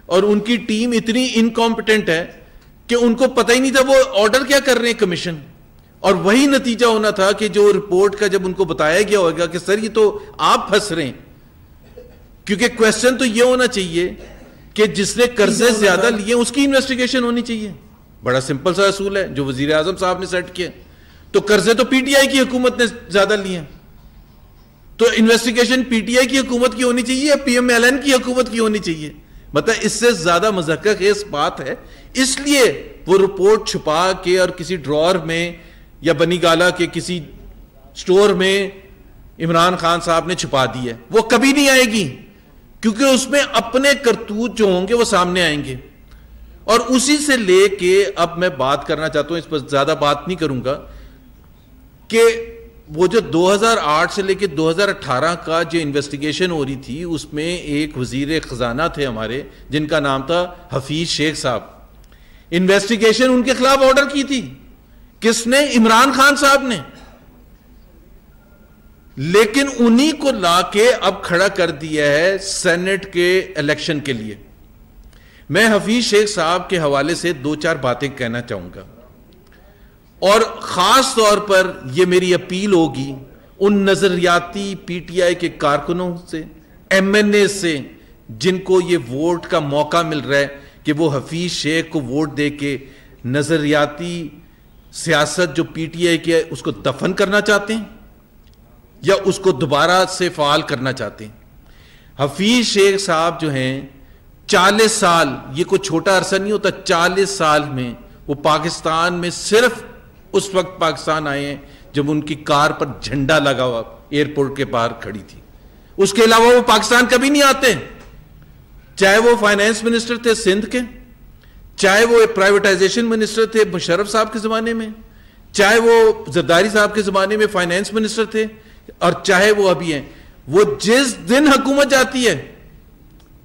اور ان کی ٹیم اتنی انکمپیٹنٹ ہے کہ ان کو پتہ ہی نہیں تھا وہ آرڈر کیا کر رہے ہیں کمیشن. اور وہی نتیجہ ہونا تھا کہ جو رپورٹ کا جب ان کو بتایا گیا ہوگا کہ سر یہ تو آپ پھنس رہے ہیں, کیونکہ کوشچن تو یہ ہونا چاہیے کہ جس نے قرضے زیادہ لیے اس کی انویسٹیگیشن ہونی چاہیے. بڑا سمپل سا اصول ہے جو وزیر اعظم صاحب نے سیٹ کیا. تو قرضے تو پی ٹی آئی کی حکومت نے زیادہ لیے ہیں, تو انویسٹیگیشن پی ٹی آئی کی حکومت کی ہونی چاہیے یا پی ایم ایل این کی حکومت کی ہونی چاہیے؟ مطلب اس سے زیادہ مذہقہ خیز بات ہے. اس لیے وہ رپورٹ چھپا کے اور کسی ڈرور میں یا بنی گالا کے کسی سٹور میں عمران خان صاحب نے چھپا دی ہے. وہ کبھی نہیں آئے گی, کیونکہ اس میں اپنے کرتوت جو ہوں گے وہ سامنے آئیں گے. اور اسی سے لے کے اب میں بات کرنا چاہتا ہوں, اس پر زیادہ بات نہیں کروں گا, کہ وہ جو 2008 سے لے کے 2018 کا جو انویسٹیگیشن ہو رہی تھی, اس میں ایک وزیر خزانہ تھے ہمارے جن کا نام تھا حفیظ شیخ صاحب. انویسٹیگیشن ان کے خلاف آرڈر کی تھی. کس نے؟ عمران خان صاحب نے. لیکن انہی کو لا کے اب کھڑا کر دیا ہے سینٹ کے الیکشن کے لیے. میں حفیظ شیخ صاحب کے حوالے سے 2-4 باتیں کہنا چاہوں گا, اور خاص طور پر یہ میری اپیل ہوگی ان نظریاتی پی ٹی آئی کے کارکنوں سے, ایم این اے سے, جن کو یہ ووٹ کا موقع مل رہا ہے کہ وہ حفیظ شیخ کو ووٹ دے کے نظریاتی سیاست جو پی ٹی آئی کی ہے اس کو دفن کرنا چاہتے ہیں یا اس کو دوبارہ سے فعال کرنا چاہتے ہیں. حفیظ شیخ صاحب جو ہیں 40 سال, یہ کوئی چھوٹا عرصہ نہیں ہوتا, 40 سال میں وہ پاکستان میں صرف اس وقت پاکستان آئے ہیں جب ان کی کار پر جھنڈا لگا ہوا ایئرپورٹ کے باہر کھڑی تھی. اس کے علاوہ وہ پاکستان کبھی نہیں آتے, چاہے وہ فائنانس منسٹر تھے سندھ کے, چاہے وہ پرائیویٹائزیشن منسٹر تھے مشرف صاحب کے زمانے میں, چاہے وہ زرداری صاحب کے زمانے میں فائنانس منسٹر تھے, اور چاہے وہ ابھی ہیں. وہ جس دن حکومت جاتی ہے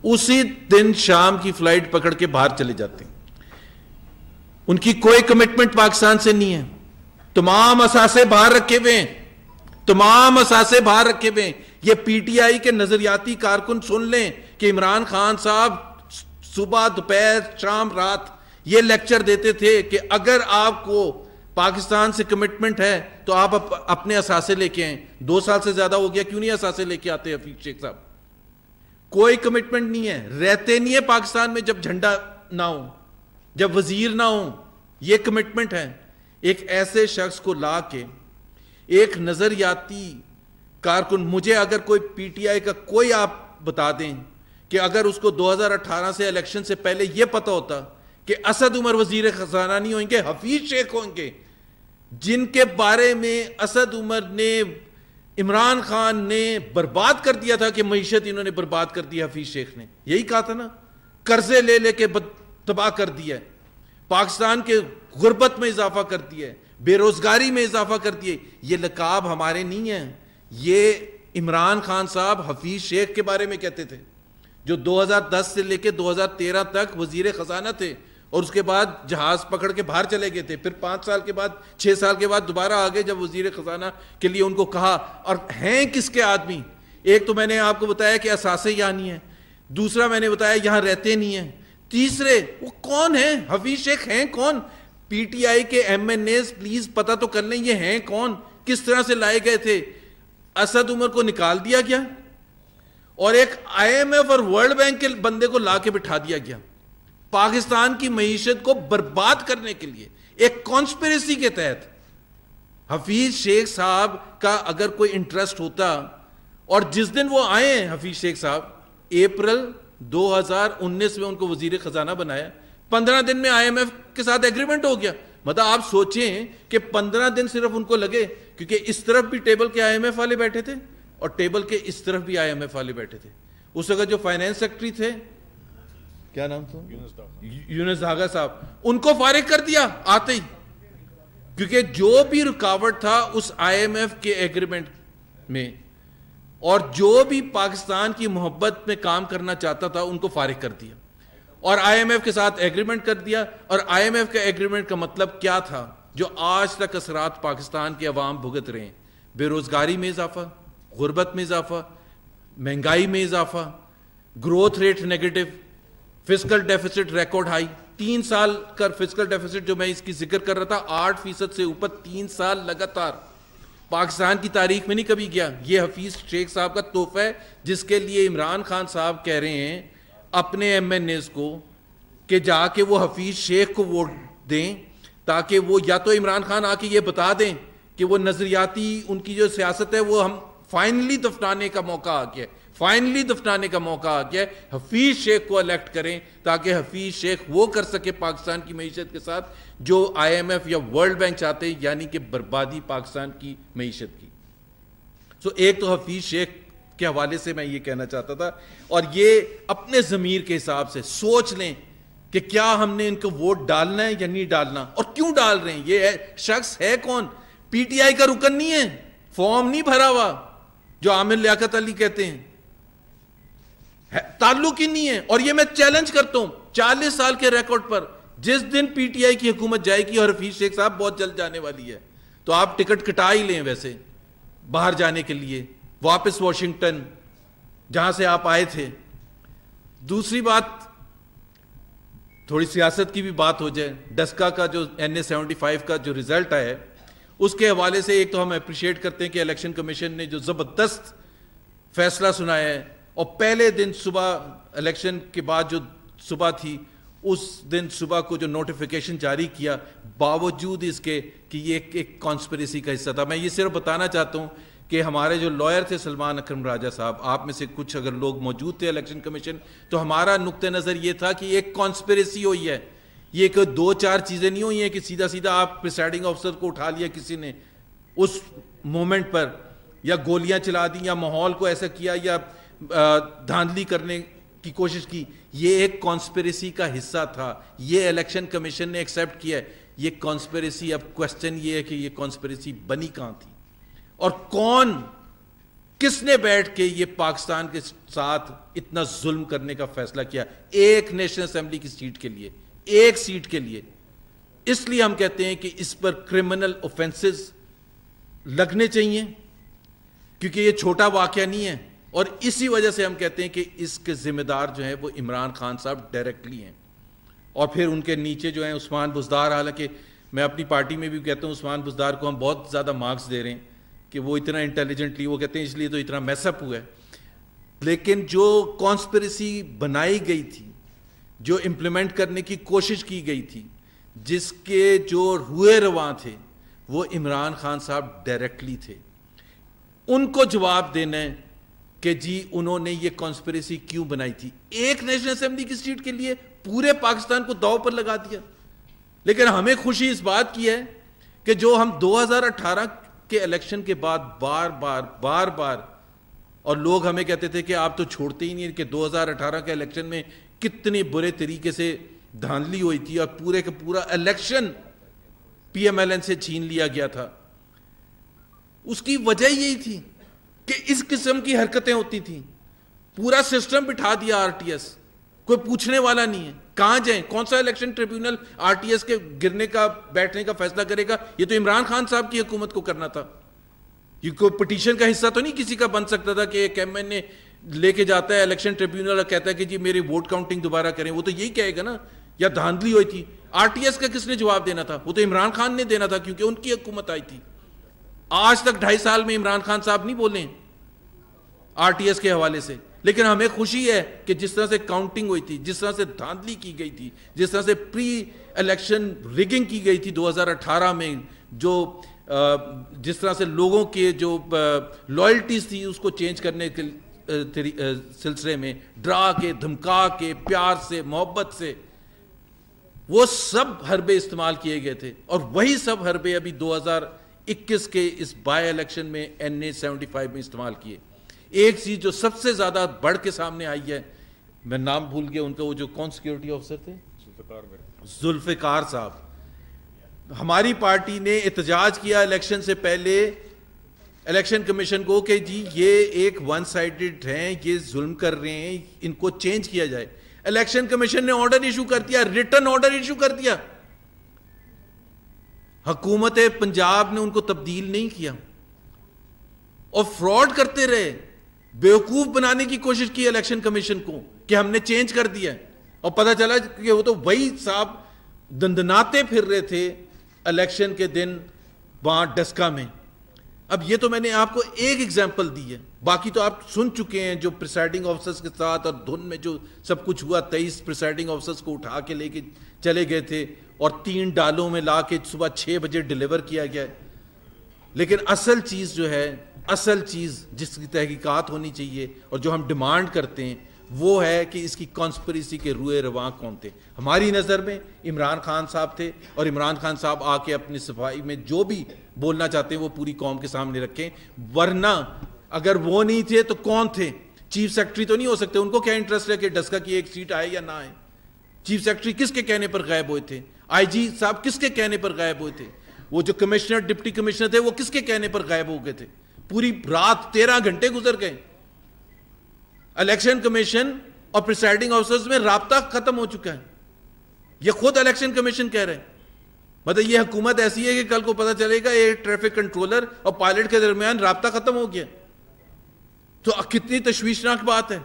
اسی دن شام کی فلائٹ پکڑ کے باہر چلے جاتے ہیں. ان کی کوئی کمٹمنٹ پاکستان سے نہیں ہے. تمام اثاثے باہر رکھے ہوئے ہیں, تمام اثاثے باہر رکھے ہوئے ہیں. یہ پی ٹی آئی کے نظریاتی کارکن سن لیں کہ عمران خان صاحب صبح دوپہر شام رات یہ لیکچر دیتے تھے کہ اگر آپ کو پاکستان سے کمٹمنٹ ہے تو آپ اپنے اثاثے لے کے آئیں. 2 سال سے زیادہ ہو گیا, کیوں نہیں اثاثے لے کے آتے حفیظ شیخ صاحب؟ کوئی کمٹمنٹ نہیں ہے, رہتے نہیں ہے پاکستان میں جب جھنڈا نہ ہو, جب وزیر نہ ہو. یہ کمٹمنٹ ہے. ایک ایسے شخص کو لا کے ایک نظریاتی کارکن, مجھے اگر کوئی پی ٹی آئی کا کوئی آپ بتا دیں کہ اگر اس کو 2018 سے الیکشن سے پہلے یہ پتا ہوتا کہ اسد عمر وزیر خزانہ نہیں ہوئیں گے, حفیظ شیخ ہوں گے, جن کے بارے میں اسد عمر نے, عمران خان نے برباد کر دیا تھا کہ معیشت انہوں نے برباد کر دی. حفیظ شیخ نے یہی کہا تھا نا, قرضے لے لے کے تباہ کر دیا ہے, پاکستان کے غربت میں اضافہ کر دیا ہے, بے روزگاری میں اضافہ کر دیا. یہ لقاب ہمارے نہیں ہیں, یہ عمران خان صاحب حفیظ شیخ کے بارے میں کہتے تھے, جو 2010 سے لے کے 2013 تک وزیر خزانہ تھے, اور اس کے بعد جہاز پکڑ کے باہر چلے گئے تھے. پھر 5 سال کے بعد 6 سال کے بعد دوبارہ آگے جب وزیر خزانہ کے لیے ان کو کہا. اور ہیں کس کے آدمی؟ ایک تو میں نے آپ کو بتایا کہ اثاثے یہاں نہیں ہیں, دوسرا میں نے بتایا یہاں رہتے نہیں ہیں, تیسرے وہ کون ہیں؟ حفیظ شیخ ہیں کون؟ پی ٹی آئی کے ایم این ایز پلیز پتہ تو کر لیں یہ ہیں کون, کس طرح سے لائے گئے تھے. اسد عمر کو نکال دیا گیا اور ایک آئی ایم ایف اور ورلڈ بینک کے بندے کو لا کے بٹھا دیا گیا پاکستان کی معیشت کو برباد کرنے کے لیے, ایک کانسپریسی کے تحت. حفیظ شیخ صاحب کا اگر کوئی انٹرسٹ ہوتا, اور جس دن وہ آئے ہیں حفیظ شیخ صاحب, اپریل 2019 میں ان کو وزیر خزانہ بنایا, 15 دن میں آئی ایم ایف کے ساتھ ایگریمنٹ ہو گیا. مطلب آپ سوچیں کہ 15 دن صرف ان کو لگے, کیونکہ اس طرف بھی ٹیبل کے آئی ایم ایف والے بیٹھے تھے اور ٹیبل کے اس طرف بھی آئی ایم ایف والے بیٹھے تھے. اس وقت جو فائنانس سیکرٹری تھے, کیا نام تھا, یونس دھاگا صاحب, ان کو فارغ کر دیا آتے ہی, کیونکہ جو بھی رکاوٹ تھا اس آئی ایم ایف کے ایگریمنٹ میں, اور جو بھی پاکستان کی محبت میں کام کرنا چاہتا تھا ان کو فارغ کر دیا اور آئی ایم ایف کے ساتھ ایگریمنٹ کر دیا. اور آئی ایم ایف کا ایگریمنٹ کا مطلب کیا تھا جو آج تک اثرات پاکستان کے عوام بھگت رہے ہیں؟ بے روزگاری میں اضافہ, غربت میں اضافہ, مہنگائی میں اضافہ, growth rate negative, fiscal deficits record high, 3 سال کا فسکل ڈیفیسٹ جو میں اس کی ذکر کر رہا تھا 8% سے اوپر 3 سال لگاتار, پاکستان کی تاریخ میں نہیں کبھی گیا. یہ حفیظ شیخ صاحب کا تحفہ ہے جس کے لیے عمران خان صاحب کہہ رہے ہیں اپنے ایم این ایز کو کہ جا کے وہ حفیظ شیخ کو ووٹ دیں, تاکہ وہ یا تو عمران خان آ کے یہ بتا دیں کہ وہ نظریاتی ان کی جو سیاست ہے وہ ہم فائنلی دفنانے کا موقع آ گیا ہے, فائنلی دفنانے کا موقع آ گیا ہے, حفیظ شیخ کو الیکٹ کریں تاکہ حفیظ شیخ وہ کر سکے پاکستان کی معیشت کے ساتھ جو آئی ایم ایف یا ورلڈ بینک چاہتے ہیں, یعنی کہ بربادی پاکستان کی معیشت کی. سو ایک تو حفیظ شیخ کے حوالے سے میں یہ کہنا چاہتا تھا, اور یہ اپنے ضمیر کے حساب سے سوچ لیں کہ کیا ہم نے ان کو ووٹ ڈالنا ہے یا نہیں ڈالنا, اور کیوں ڈال رہے ہیں. یہ شخص ہے کون؟ پی ٹی آئی کا رکن نہیں ہے, فارم نہیں بھرا ہوا جو عامر لیاقت علی کہتے ہیں, تعلق ہی نہیں ہے. اور یہ میں چیلنج کرتا ہوں 40 سال کے ریکارڈ پر, جس دن پی ٹی آئی کی حکومت جائے گی, اور حفیظ شیخ صاحب بہت جلد جانے والی ہے, تو آپ ٹکٹ کٹا ہی لیں ویسے باہر جانے کے لیے, واپس واشنگٹن جہاں سے آپ آئے تھے. دوسری بات, تھوڑی سیاست کی بھی بات ہو جائے. ڈسکا کا جو NA-75 کا جو رزلٹ آیا ہے اس کے حوالے سے ایک تو ہم اپریشیٹ کرتے ہیں کہ الیکشن کمیشن نے جو زبردست فیصلہ سنایا ہے, اور پہلے دن صبح الیکشن کے بعد جو صبح تھی اس دن صبح کو جو نوٹیفیکیشن جاری کیا, باوجود اس کے کہ یہ ایک کانسپریسی کا حصہ تھا. میں یہ صرف بتانا چاہتا ہوں کہ ہمارے جو لائر تھے سلمان اکرم راجہ صاحب, آپ میں سے کچھ اگر لوگ موجود تھے الیکشن کمیشن, تو ہمارا نقطہ نظر یہ تھا کہ ایک کانسپریسی ہوئی ہے, یہ کہ 2-4 چیزیں نہیں ہوئی ہیں کہ سیدھا سیدھا آپ پریسائڈنگ آفیسر کو اٹھا لیا کسی نے اس مومنٹ پر, یا گولیاں چلا دی, یا ماحول کو ایسا کیا, یا دھاندلی کرنے کی کوشش کی. یہ ایک کانسپریسی کا حصہ تھا, یہ الیکشن کمیشن نے ایکسیپٹ کیا ہے. یہ کانسپریسی, اب کوسچن یہ ہے کہ یہ کانسپریسی بنی کہاں تھی, اور کون, کس نے بیٹھ کے یہ پاکستان کے ساتھ اتنا ظلم کرنے کا فیصلہ کیا ایک نیشنل اسمبلی کی سیٹ کے لیے, ایک سیٹ کے لیے. اس لیے ہم کہتے ہیں کہ اس پر کرمنل اوفینسز لگنے چاہیے, کیونکہ یہ چھوٹا واقعہ نہیں ہے, اور اسی وجہ سے ہم کہتے ہیں کہ اس کے ذمہ دار جو ہیں وہ عمران خان صاحب ڈائریکٹلی ہیں, اور پھر ان کے نیچے جو ہیں عثمان بزدار. حالانکہ میں اپنی پارٹی میں بھی کہتا ہوں عثمان بزدار کو ہم بہت زیادہ مارکس دے رہے ہیں کہ وہ اتنا انٹیلیجنٹلی, وہ کہتے ہیں اس لیے تو اتنا میس اپ ہوا ہے, لیکن جو کانسپریسی بنائی گئی تھی, جو امپلیمنٹ کرنے کی کوشش کی گئی تھی, جس کے جو ہوئے رواں تھے, وہ عمران خان صاحب ڈائریکٹلی تھے. ان کو جواب دینا ہے کہ جی انہوں نے یہ کانسپریسی کیوں بنائی تھی. ایک نیشنل اسمبلی کی سیٹ کے لیے پورے پاکستان کو داؤ پر لگا دیا. لیکن ہمیں خوشی اس بات کی ہے کہ جو ہم 2018 کے الیکشن کے بعد بار بار اور لوگ ہمیں کہتے تھے کہ آپ تو چھوڑتے ہی نہیں کہ 2018 کے الیکشن میں کتنے برے طریقے سے دھاندلی ہوئی تھی اور پورے کا پورا election P M L N سے چھین لیا گیا تھا. اس کی وجہ یہی تھی کہ اس قسم کی حرکتیں ہوتی تھیں. پورا سسٹم بٹھا دیا آر ٹی ایس, کوئی پوچھنے والا نہیں ہے. کہاں جائیں, کون سا election tribunal R T S کے گرنے کا بیٹھنے کا فیصلہ کرے گا؟ یہ تو عمران خان صاحب کی حکومت کو کرنا تھا. یہ کوئی پٹیشن کا حصہ تو نہیں کسی کا بن سکتا تھا کہ ایک ایم این اے لے کے جاتا ہے الیکشن ٹریبیونل اور کہتا ہے کہ جی میری ووٹ کاؤنٹنگ دوبارہ کریں. وہ تو یہی کہے گا نا, یا دھاندلی ہوئی تھی. آر ٹی ایس کا کس نے جواب دینا تھا؟ وہ تو عمران خان نے دینا تھا کیونکہ ان کی حکومت آئی تھی. آج تک 2.5 سال میں عمران خان صاحب نہیں بولے آر ٹی ایس کے حوالے سے. لیکن ہمیں خوشی ہے کہ جس طرح سے کاؤنٹنگ ہوئی تھی, جس طرح سے دھاندلی کی گئی تھی, جس طرح سے پری الیکشن ریگنگ کی گئی تھی 2018 میں, جو جس طرح سے لوگوں کے جو لائلٹیز تھی اس کو چینج کرنے کے سلسلے میں ڈرا کے, دھمکا کے, پیار سے, محبت سے, وہ سب حربے استعمال کیے گئے تھے. اور وہی سب حربے ابھی 2021 کے اس بائی الیکشن میں NA-75 میں استعمال کیے. ایک چیز جو سب سے زیادہ بڑھ کے سامنے آئی ہے, میں نام بھول گیا ان کا, وہ جو کون سیکیورٹی آفیسر تھے, ذوالفقار صاحب. ہماری پارٹی نے احتجاج کیا الیکشن سے پہلے الیکشن کمیشن کو کہ جی یہ ایک ون سائیڈڈ ہیں, یہ ظلم کر رہے ہیں, ان کو چینج کیا جائے. الیکشن کمیشن نے آرڈر ایشو کر دیا, ریٹن آرڈر ایشو کر دیا. حکومت پنجاب نے ان کو تبدیل نہیں کیا اور فراڈ کرتے رہے, بیوقوف بنانے کی کوشش کی الیکشن کمیشن کو کہ ہم نے چینج کر دیا. اور پتہ چلا کہ وہ تو وہی صاحب دندناتے پھر رہے تھے الیکشن کے دن وہاں ڈسکا میں. اب یہ تو میں نے آپ کو ایک ایگزامپل دی ہے, باقی تو آپ سن چکے ہیں جو پریسائڈنگ آفیسرز کے ساتھ اور دھن میں جو سب کچھ ہوا. 23 پریسائڈنگ آفیسرز کو اٹھا کے لے کے چلے گئے تھے اور 3 ڈالوں میں لا کے صبح 6 بجے ڈیلیور کیا گیا. لیکن اصل چیز جو ہے, اصل چیز جس کی تحقیقات ہونی چاہیے اور جو ہم ڈیمانڈ کرتے ہیں وہ ہے کہ اس کی کانسپریسی کے روئے رواں کون تھے. ہماری نظر میں عمران خان صاحب تھے, اور عمران خان صاحب آ کے اپنی صفائی میں جو بھی بولنا چاہتے ہیں وہ پوری قوم کے سامنے رکھیں. ورنہ اگر وہ نہیں تھے تو کون تھے؟ چیف سیکرٹری تو نہیں ہو سکتے. ان کو کیا انٹرسٹ ہے کہ ڈسکا کی ایک سیٹ آئے یا نہ آئے؟ چیف سیکرٹری کس کے کہنے پر غائب ہوئے تھے؟ آئی جی صاحب کس کے کہنے پر غائب ہوئے تھے؟ وہ جو کمشنر ڈپٹی کمشنر تھے وہ کس کے کہنے پر غائب ہو گئے تھے؟ پوری رات 13 گھنٹے گزر گئے. الیکشن کمیشن اور پریسائڈنگ آفیسرز میں رابطہ ختم ہو چکا ہے. یہ خود الیکشن کمیشن کہہ رہے ہیں. مطلب یہ حکومت ایسی ہے کہ کل کو پتہ چلے گا ایئر ٹریفک کنٹرولر اور پائلٹ کے درمیان رابطہ ختم ہو گیا. تو کتنی تشویشناک بات ہے.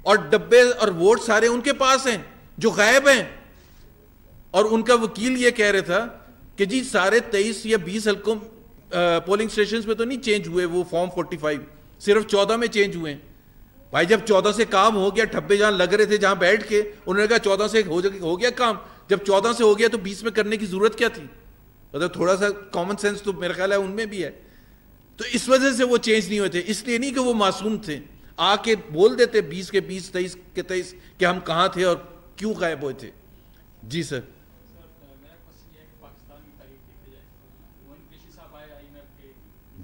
اور ڈبے اور ووٹ سارے ان کے پاس ہیں جو غائب ہیں. اور ان کا وکیل یہ کہہ رہا تھا کہ جی سارے 23 یا 20 حلقوں پولنگ سٹیشنز میں تو نہیں چینج ہوئے وہ فارم 45, صرف 14 میں چینج ہوئے ہیں. بھائی جب 14 سے کام ہو گیا, ٹھبے جہاں لگ رہے تھے جہاں بیٹھ کے, انہوں نے کہا 14 سے ہو گیا کام. جب 14 سے ہو گیا تو 20 میں کرنے کی ضرورت کیا تھی؟ مطلب تھوڑا سا کامن سینس تو میرا خیال ہے ان میں بھی ہے. تو اس وجہ سے وہ چینج نہیں ہوئے تھے. اس لیے نہیں کہ وہ معصوم تھے, آ کے بول دیتے 20 کے 20 23 کے 23 کہ ہم کہاں تھے اور کیوں غائب ہوئے تھے. جی سر.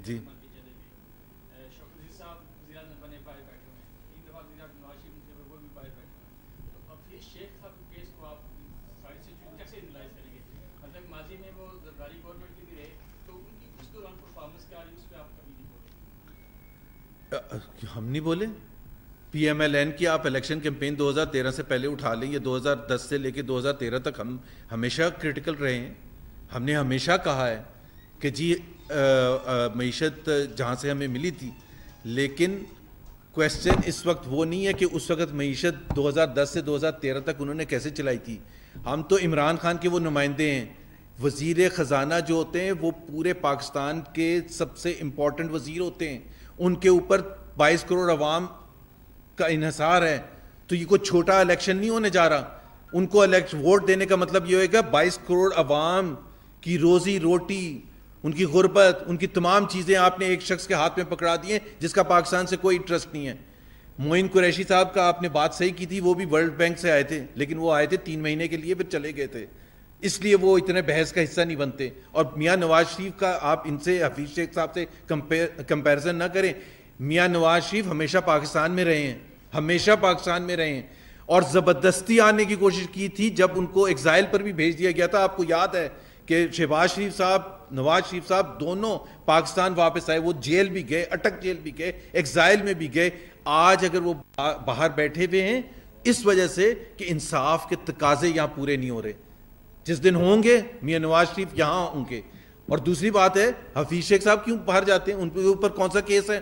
جی ہم نہیں بولے. پی ایم ایل این کی آپ الیکشن کیمپین 2013 سے پہلے اٹھا لیں, یہ 2010 سے لے کے 2013 تک ہم ہمیشہ کرٹیکل رہے ہیں. ہم نے ہمیشہ کہا ہے کہ جی معیشت جہاں سے ہمیں ملی تھی, لیکن کویسچن اس وقت وہ نہیں ہے کہ اس وقت معیشت 2010 سے 2013 تک انہوں نے کیسے چلائی تھی. ہم تو عمران خان کے وہ نمائندے ہیں. وزیر خزانہ جو ہوتے ہیں وہ پورے پاکستان کے سب سے امپورٹنٹ وزیر ہوتے ہیں. ان کے اوپر 22 کروڑ عوام کا انحصار ہے. تو یہ کوئی چھوٹا الیکشن نہیں ہونے جا رہا. ان کو ووٹ دینے کا مطلب یہ ہوئے گا 22 کروڑ عوام کی روزی روٹی, ان کی غربت, ان کی تمام چیزیں آپ نے ایک شخص کے ہاتھ میں پکڑا دی ہیں جس کا پاکستان سے کوئی انٹرسٹ نہیں ہے. معین قریشی صاحب کا آپ نے بات صحیح کی تھی, وہ بھی ورلڈ بینک سے آئے تھے, لیکن وہ آئے تھے 3 مہینے کے لیے پھر چلے گئے تھے, اس لیے وہ اتنے بحث کا حصہ نہیں بنتے. اور میاں نواز شریف کا آپ ان سے حفیظ شیخ صاحب سے کمپیریزن نہ کریں. میاں نواز شریف ہمیشہ پاکستان میں رہے ہیں, ہمیشہ پاکستان میں رہے ہیں, اور زبردستی آنے کی کوشش کی تھی جب ان کو ایگزائل پر بھی بھیج دیا گیا تھا. آپ کو یاد ہے کہ شہباز شریف صاحب, نواز شریف صاحب دونوں پاکستان واپس آئے. وہ جیل بھی گئے, اٹک جیل بھی گئے, ایگزائل میں بھی گئے. آج اگر وہ باہر بیٹھے ہوئے ہیں اس وجہ سے کہ انصاف کے تقاضے یہاں پورے نہیں ہو رہے. جس دن ہوں گے میاں نواز شریف یہاں ہوں گے. اور دوسری بات ہے حفیظ شیخ صاحب کیوں باہر جاتے ہیں؟ ان کے اوپر کون سا کیس ہے؟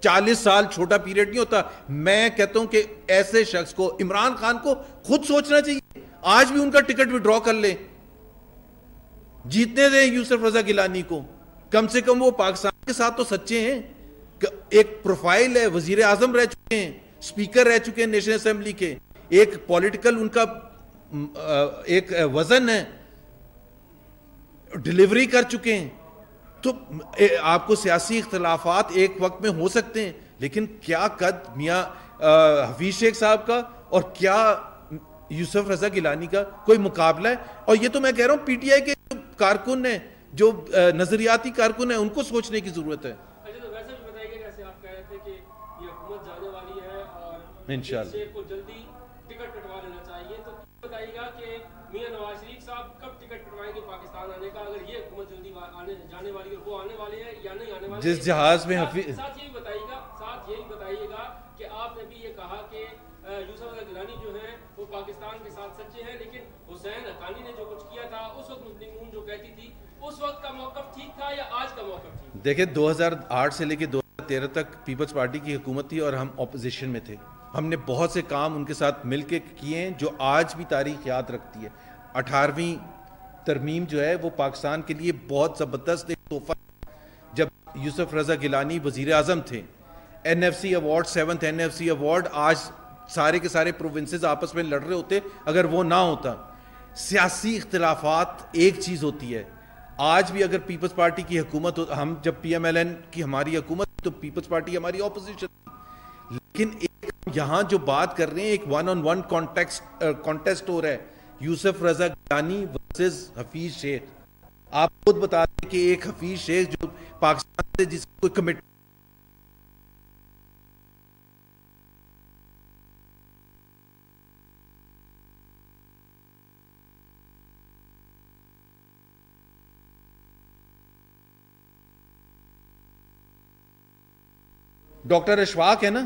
40 سال چھوٹا پیریڈ نہیں ہوتا. میں کہتا ہوں کہ ایسے شخص کو, عمران خان کو خود سوچنا چاہیے. آج بھی ان کا ٹکٹ وڈرا کر لیں, جیتنے دیں یوسف رضا گیلانی کو. کم سے کم وہ پاکستان کے ساتھ تو سچے ہیں. ایک پروفائل ہے, وزیر اعظم رہ چکے ہیں, اسپیکر رہ چکے ہیں نیشنل اسمبلی کے, ایک پولیٹیکل ان کا ایک وزن ہے, ڈیلیوری کر چکے ہیں. تو آپ کو سیاسی اختلافات ایک وقت میں ہو سکتے ہیں, لیکن کیا قد میاں حفیظ شیخ صاحب کا اور کیا یوسف رضا گیلانی کا کوئی مقابلہ ہے؟ اور یہ تو میں کہہ رہا ہوں پی ٹی آئی کے کارکن ہیں, جو نظریاتی کارکن ہیں, ان کو سوچنے کی ضرورت ہے. انشاءاللہ جلدی ٹکٹ کٹوا لینا چاہیے. تو بتائیے گا کہ میاں نواز شریف صاحب کب ٹکٹ کٹوائیں گے پاکستان آنے کا؟ اگر یہ حکومت جلدی آنے جانے والی ہے, وہ آنے والے ہیں یا نہیں آنے والے؟ جس جہاز میں ساتھ یہی بتائیے گا کہ آپ نے بھی یہ کہا کہ یوسف رضا گیلانی جو ہیں وہ پاکستان کے ساتھ سچے ہیں, لیکن حسین حقانی نے جو کچھ کیا تھا اس وقت مسلم نون جو کہتی تھی, اس وقت کا موقف ٹھیک تھا یا آج کا موقف ٹھیک؟ دیکھیں 2008 سے لے کے 2013 تک پیپلز پارٹی کی حکومت تھی اور ہم اپوزیشن میں تھے. ہم نے بہت سے کام ان کے ساتھ مل کے کیے ہیں جو آج بھی تاریخ یاد رکھتی ہے. 18ویں ترمیم جو ہے وہ پاکستان کے لیے بہت زبردست ایک تحفہ. جب یوسف رضا گیلانی وزیر اعظم تھے, N F C award, 7th NFC award, آج سارے کے سارے پروونسز آپس میں لڑ رہے ہوتے اگر وہ نہ ہوتا. سیاسی اختلافات ایک چیز ہوتی ہے. آج بھی اگر پیپلز پارٹی کی حکومت, ہم جب PMLN کی ہماری حکومت تو پیپلز پارٹی ہماری اپوزیشن تھی, لیکن ایک یہاں جو بات کر رہے ہیں ایک 1-on-1 کانٹیسٹ ہو رہا ہے, یوسف رضا گیلانی ورسز حفیظ شیخ. آپ خود بتا دیں کہ ایک حفیظ شیخ جو پاکستان سے جس کو کمٹ ڈاکٹر اشفاق ہے نا,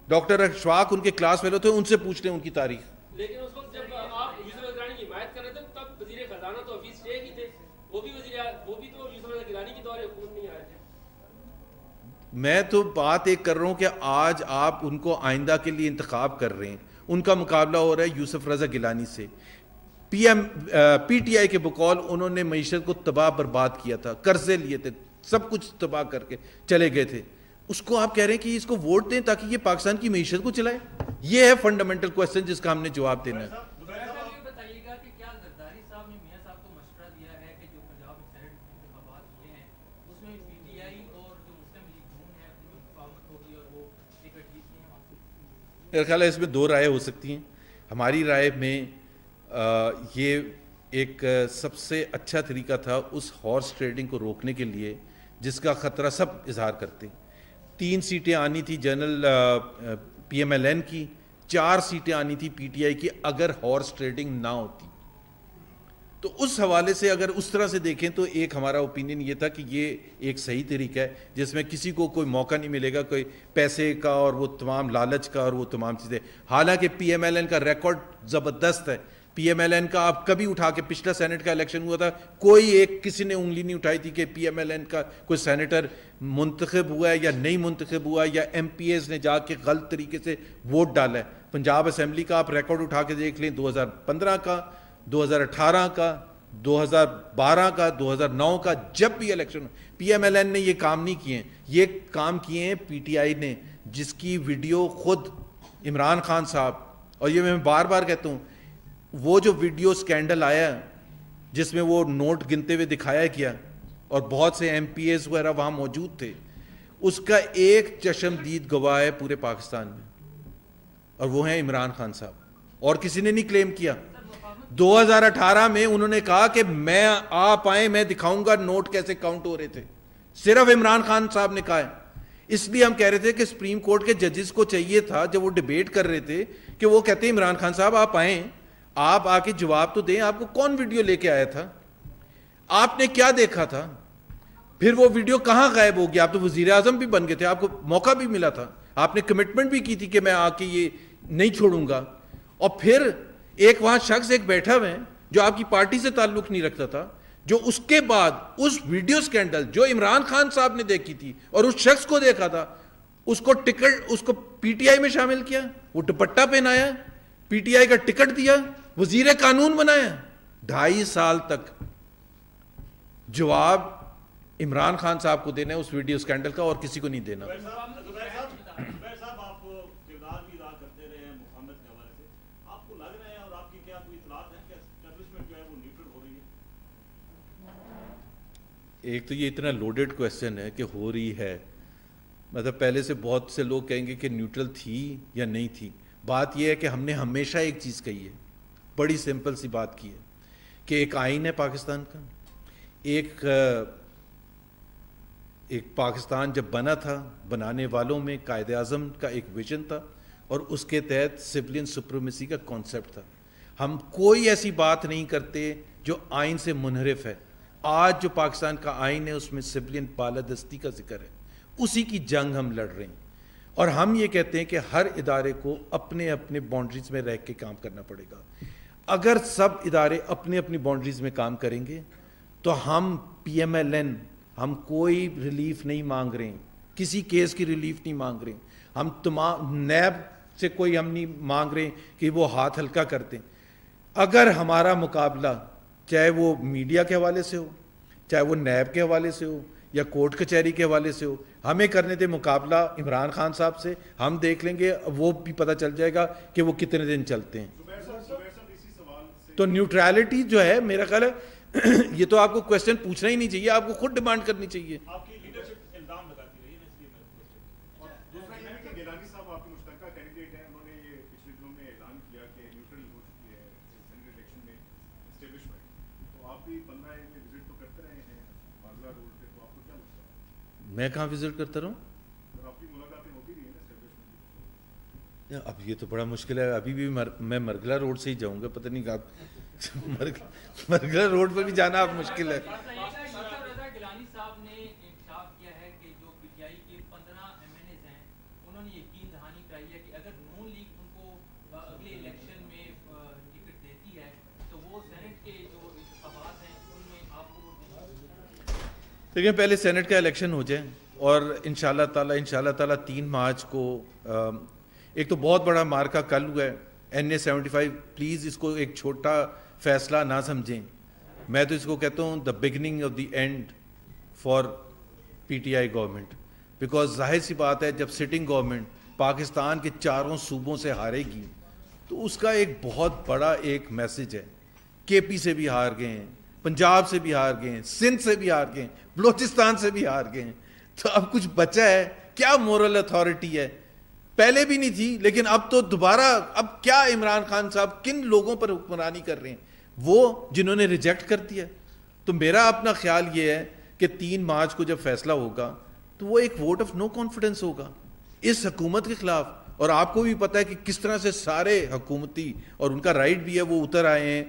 ڈاکٹر اشفاق ان کے کلاس فیلو تھے, ان سے پوچھ لیں ان کی تاریخ. لیکن اس وقت جب آپ یوسف رضا گیلانی کی حمایت کر رہے تھے تب وزیر خزانہ تو حفیظ شیخ ہی تھے, وہ بھی تو یوسف رضا گیلانی کی دور حکومت نہیں آئے تھے. میں تو بات ایک کر رہا ہوں کہ آج آپ ان کو آئندہ کے لیے انتخاب کر رہے ہیں, ان کا مقابلہ ہو رہا ہے یوسف رضا گیلانی سے. PTI کے بقول انہوں نے معیشت کو تباہ برباد کیا تھا, قرضے لیے تھے, سب کچھ تباہ کر کے چلے گئے تھے. اس کو آپ کہہ رہے ہیں کہ اس کو ووٹ دیں تاکہ یہ پاکستان کی معیشت کو چلائے. یہ ہے فنڈامنٹل کوسچن جس کا ہم نے جواب دینا ہے. بتائیے گا کہ کیا زرداری صاحب نے میاں صاحب کو مشورہ دیا ہے کہ جو پنجاب میں سینٹ انتخابات ہوئے ہیں اس میں PTI اور جو مسلم لیگ نون ہے ان کی مفاہمت ہوگی اور وہ ٹکٹ جیتتے ہیں وہاں سے؟ میرا خیال ہے اس میں دو رائے ہو سکتی ہیں. ہماری رائے میں یہ ایک سب سے اچھا طریقہ تھا اس ہارس ٹریڈنگ کو روکنے کے لیے جس کا خطرہ سب اظہار کرتے ہیں. 3 سیٹیں آنی تھی جنرل PMLN کی, 4 سیٹیں آنی تھی PTI کی اگر ہارس ٹریڈنگ نہ ہوتی. تو اس حوالے سے اگر اس طرح سے دیکھیں تو ایک ہمارا اوپینین یہ تھا کہ یہ ایک صحیح طریقہ ہے جس میں کسی کو کوئی موقع نہیں ملے گا کوئی پیسے کا اور وہ تمام لالچ کا اور وہ تمام چیزیں. حالانکہ PMLN کا ریکارڈ زبردست ہے. PMLN کا آپ کبھی اٹھا کے, پچھلا سینٹ کا الیکشن ہوا تھا, کوئی ایک کسی نے انگلی نہیں اٹھائی تھی کہ PMLN کا کوئی سینیٹر منتخب ہوا ہے یا نہیں منتخب ہوا ہے یا MPAs نے جا کے غلط طریقے سے ووٹ ڈالا ہے. پنجاب اسمبلی کا آپ ریکارڈ اٹھا کے دیکھ لیں, 2015 کا, 2018 کا, 2012 کا, 2009 کا, جب بھی الیکشن PMLN نے یہ کام نہیں کیے ہیں. یہ کام کیے ہیں PTI نے, جس کی ویڈیو خود عمران خان صاحب, اور یہ میں بار بار کہتا ہوں, وہ جو ویڈیو سکینڈل آیا جس میں وہ نوٹ گنتے ہوئے دکھایا کیا اور بہت سے MPAs وغیرہ وہاں موجود تھے, اس کا ایک چشمدید گواہ ہے پورے پاکستان میں, اور وہ ہیں عمران خان صاحب. اور کسی نے نہیں کلیم کیا. 2018 میں انہوں نے کہا کہ میں آپ آئیں, میں دکھاؤں گا نوٹ کیسے کاؤنٹ ہو رہے تھے. صرف عمران خان صاحب نے کہا ہے. اس لیے ہم کہہ رہے تھے کہ سپریم کورٹ کے ججز کو چاہیے تھا جب وہ ڈیبیٹ کر رہے تھے کہ وہ کہتے ہیں عمران خان صاحب آپ آئیں, آپ آ کے جواب تو دیں, آپ کو کون ویڈیو لے کے آیا تھا, آپ نے کیا دیکھا تھا, پھر وہ ویڈیو کہاں غائب ہو گیا. آپ تو وزیر اعظم بھی بن گئے تھے, آپ کو موقع بھی ملا تھا, آپ نے کمٹمنٹ بھی کی تھی کہ میں آ کے یہ نہیں چھوڑوں گا. اور پھر ایک وہاں شخص ایک بیٹھا ہوئے جو آپ کی پارٹی سے تعلق نہیں رکھتا تھا, جو اس کے بعد اس ویڈیو سکینڈل جو عمران خان صاحب نے دیکھی تھی اور اس شخص کو دیکھا تھا, اس کو ٹکٹ, اس کو PTI میں شامل کیا, وہ دوپٹہ پہنایا, PTI کا ٹکٹ دیا, وزیر قانون بنایا. 2.5 سال تک جواب عمران خان صاحب کو دینا ہے اس ویڈیو سکینڈل کا, اور کسی کو نہیں دینا. ایک تو یہ اتنا لوڈڈ کویسچن ہے کہ ہو رہی ہے, مطلب پہلے سے بہت سے لوگ کہیں گے کہ نیوٹرل تھی یا نہیں تھی. بات یہ ہے کہ ہم نے ہمیشہ ایک چیز کہی ہے, بڑی سمپل سی بات کی ہے کہ ایک آئین ہے پاکستان کا, ایک پاکستان جب بنا تھا بنانے والوں میں قائد اعظم کا ایک ویژن تھا اور اس کے تحت سویلین سپریمیسی کا کانسیپٹ تھا. ہم کوئی ایسی بات نہیں کرتے جو آئین سے منحرف ہے. آج جو پاکستان کا آئین ہے اس میں سویلین بالادستی کا ذکر ہے, اسی کی جنگ ہم لڑ رہے ہیں. اور ہم یہ کہتے ہیں کہ ہر ادارے کو اپنے اپنے باؤنڈریز میں رہ کے کام کرنا پڑے گا. اگر سب ادارے اپنے اپنی باؤنڈریز میں کام کریں گے تو ہم PMLN ہم کوئی ریلیف نہیں مانگ رہے ہیں, کسی کیس کی ریلیف نہیں مانگ رہے ہیں. ہم تمام نیب سے کوئی ہم نہیں مانگ رہے کہ وہ ہاتھ ہلکا کر دیں. اگر ہمارا مقابلہ چاہے وہ میڈیا کے حوالے سے ہو, چاہے وہ نیب کے حوالے سے ہو, یا کورٹ کچہری کے حوالے سے ہو, ہمیں کرنے دے مقابلہ عمران خان صاحب سے. ہم دیکھ لیں گے, وہ بھی پتہ چل جائے گا کہ وہ کتنے دن چلتے ہیں. تو نیوٹرالٹی جو ہے میرا خیال ہے یہ تو آپ کو کوشچن پوچھنا ہی نہیں چاہیے, آپ کو خود ڈیمانڈ کرنی چاہیے. آپ کی لیڈرشپ الزام لگاتی رہی ہے, اس لیے اور دوسرا یہ ہے کہ گیلانی صاحب آپ کے مشترکہ کینڈیڈیٹ ہیں, انہوں نے یہ پچھلے دنوں میں اعلان کیا کہ نیوٹرل ہو چکی ہے سینیٹ الیکشن میں اسٹیبلشمنٹ. تو آپ بھی 15 میں وزٹ تو کرتے رہے ہیں بازار روڈ پہ, تو آپ کو کیا لگتا ہے؟ میں کہاں وزٹ کرتا رہا ہوں؟ اور آپ کی ملاقاتیں ہوتی رہی ہیں نا اسٹیبلشمنٹ. اب یہ تو بڑا مشکل ہے. ابھی بھی میں مرگلا روڈ سے ہی جاؤں گا, پتہ نہیں آپ مرگلا روڈ پہ بھی جانا اب مشکل ہے. گیلانی صاحب نے انکشاف کیا ہے کہ جو پی ٹی آئی کے 15 ایم این ایز ہیں, انہوں نے یقین دہانی کرائی ہے کہ اگر نون لیگ ان کو اگلے الیکشن میں ٹکٹ دیتی ہے تو وہ سینٹ کے جو انتخابات ہیں ان میں آپ کو ووٹ دیں گے. دیکھیں, پہلے سینٹ کا الیکشن ہو جائے اور انشاءاللہ تعالیٰ 3 مارچ کو ایک تو بہت بڑا مارکا کل ہوا ہے NA-75. پلیز اس کو ایک چھوٹا فیصلہ نہ سمجھیں. میں تو اس کو کہتا ہوں the beginning of the end for PTI government, because ظاہر سی بات ہے جب سٹنگ گورنمنٹ پاکستان کے 4 صوبوں سے ہارے گی تو اس کا ایک بہت بڑا ایک میسج ہے. KP سے بھی ہار گئے ہیں, پنجاب سے بھی ہار گئے ہیں, سندھ سے بھی ہار گئے ہیں, بلوچستان سے بھی ہار گئے ہیں. تو اب کچھ بچا ہے کیا؟ مورل اتھارٹی ہے. پہلے بھی نہیں تھی لیکن اب تو دوبارہ. اب کیا عمران خان صاحب کن لوگوں پر حکمرانی کر رہے ہیں؟ وہ جنہوں نے ریجیکٹ کر دیا. تو میرا اپنا خیال یہ ہے کہ 3 مارچ کو جب فیصلہ ہوگا تو وہ ایک ووٹ آف نو کانفیڈنس ہوگا اس حکومت کے خلاف. اور آپ کو بھی پتہ ہے کہ کس طرح سے سارے حکومتی, اور ان کا رائٹ بھی ہے, وہ اتر آئے ہیں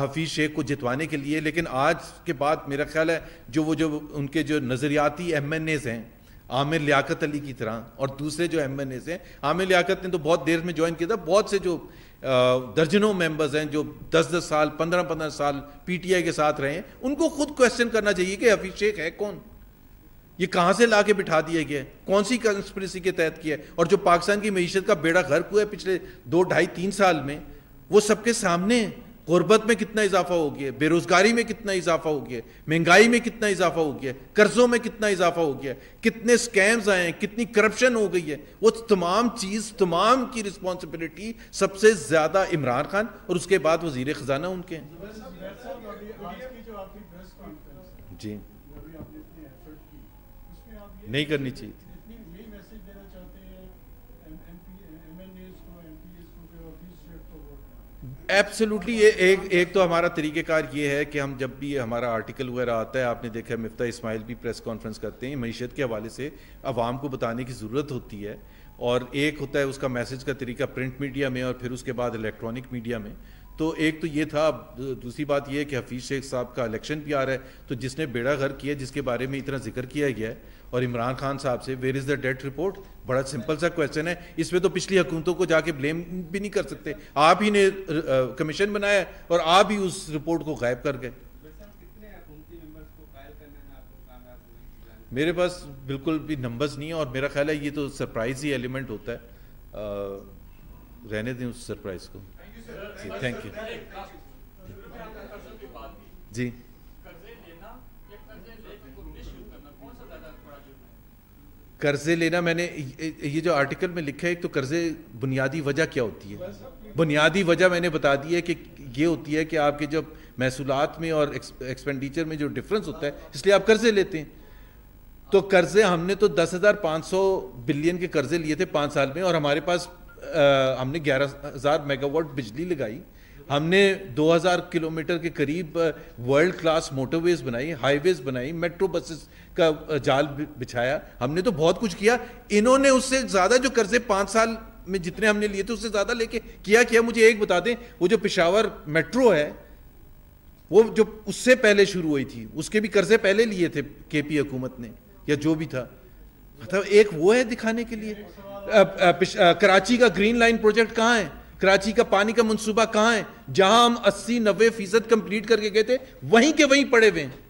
حفیظ شیخ کو جتوانے کے لیے. لیکن آج کے بعد میرا خیال ہے جو ان کے جو نظریاتی MNAs ہیں, عامر لیاقت علی کی طرح, اور دوسرے جو MNAs ہیں, عامر لیاقت نے تو بہت دیر میں جوائن کیا تھا, بہت سے جو درجنوں ممبرز ہیں جو 10 سال 15 سال PTI کے ساتھ رہے ہیں, ان کو خود کویسچن کرنا چاہیے کہ حفیظ شیخ ہے کون, یہ کہاں سے لا کے بٹھا دیا گیا ہے, کون سی کنسپریسی کے تحت کیا ہے. اور جو پاکستان کی معیشت کا بیڑا غرق ہوا ہے پچھلے 2 ڈھائی 3 سال میں, وہ سب کے سامنے ہے. غربت میں کتنا اضافہ ہو گیا ہے, بے روزگاری میں کتنا اضافہ ہو گیا ہے, مہنگائی میں کتنا اضافہ ہو گیا ہے, قرضوں میں کتنا اضافہ ہو گیا ہے, کتنے سکیمز آئے ہیں, کتنی کرپشن ہو گئی ہے. وہ تمام کی رسپانسبلٹی سب سے زیادہ عمران خان اور اس کے بعد وزیر خزانہ ان کے ہیں. جی نہیں کرنی چاہیے. ایبسلیوٹلی. ایک تو ہمارا طریقہ کار یہ ہے کہ ہم جب بھی ہمارا آرٹیکل وغیرہ آتا ہے, آپ نے دیکھا مفتاح اسماعیل بھی پریس کانفرنس کرتے ہیں, معیشت کے حوالے سے عوام کو بتانے کی ضرورت ہوتی ہے. اور ایک ہوتا ہے اس کا میسج کا طریقہ پرنٹ میڈیا میں, اور پھر اس کے بعد الیکٹرانک میڈیا میں. تو ایک تو یہ تھا. دوسری بات یہ ہے کہ حفیظ شیخ صاحب کا الیکشن بھی آ رہا ہے, تو جس نے بیڑا غرق کیا, جس کے بارے میں اتنا ذکر کیا گیا ہے, اور عمران خان صاحب سے where is the date report, بڑا سمپل سا کویشچن ہے. اس میں تو پچھلی حکومتوں کو جا کے بلیم بھی نہیں کر سکتے. آپ ہی نے کمیشن بنایا اور آپ ہی اس رپورٹ کو غائب کر گئے. میرے پاس بالکل بھی نمبرز نہیں ہیں, اور میرا خیال ہے یہ تو سرپرائز ہی ایلیمنٹ ہوتا ہے. رہنے دیں اس سرپرائز کو. Thank you. جی قرضے لینا, میں نے یہ جو آرٹیکل میں لکھا ہے, ایک تو قرضے بنیادی وجہ کیا ہوتی ہے. بنیادی وجہ میں نے بتا دی ہے کہ یہ ہوتی ہے کہ آپ کے جب محصولات میں اور ایکسپینڈیچر میں جو ڈفرنس ہوتا ہے, اس لیے آپ قرضے لیتے ہیں. تو قرضے ہم نے تو 10,500 بلین کے قرضے لیے تھے 5 سال میں, اور ہمارے پاس ہم نے 11,000 میگا واٹ بجلی لگائی, ہم نے 2,000 کلومیٹر کے قریب ورلڈ کلاس موٹر ویز بنائی, ہائی ویز بنائی, میٹرو بسز کا جال بچھایا. ہم نے تو بہت کچھ کیا. انہوں نے اس سے زیادہ جو قرضے 5 سال میں جتنے ہم نے لیے تھے اس سے زیادہ لے کے کیا. مجھے ایک بتا دیں, وہ جو پشاور میٹرو ہے, وہ جو اس سے پہلے شروع ہوئی تھی, اس کے بھی قرضے پہلے لیے تھے KP حکومت نے, یا جو بھی تھا. مطلب ایک وہ ہے دکھانے کے لیے. کراچی کا گرین لائن پروجیکٹ کہاں ہے؟ کراچی کا پانی کا منصوبہ کہاں ہے؟ جہاں ہم 80-90% کمپلیٹ کر کے گئے تھے, وہیں کے وہیں پڑے ہوئے ہیں.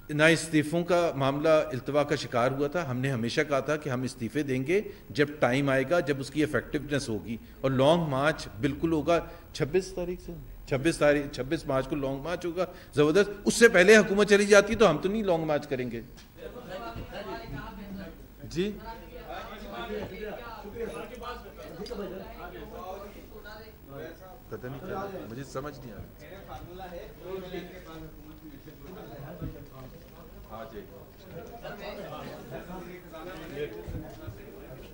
نا استعفوں کا معاملہ التوا کا شکار ہوا تھا. ہم نے ہمیشہ کہا تھا کہ ہم استعفے دیں گے جب ٹائم آئے گا, جب اس کی افیکٹونیس ہوگی, اور لانگ مارچ بالکل ہوگا 26 مارچ کو لانگ مارچ ہوگا زبردست. اس سے پہلے حکومت چلی جاتی تو ہم تو نہیں لانگ مارچ کریں گے. جی پتہ نہیں کیا, مجھے سمجھ نہیں آ رہا.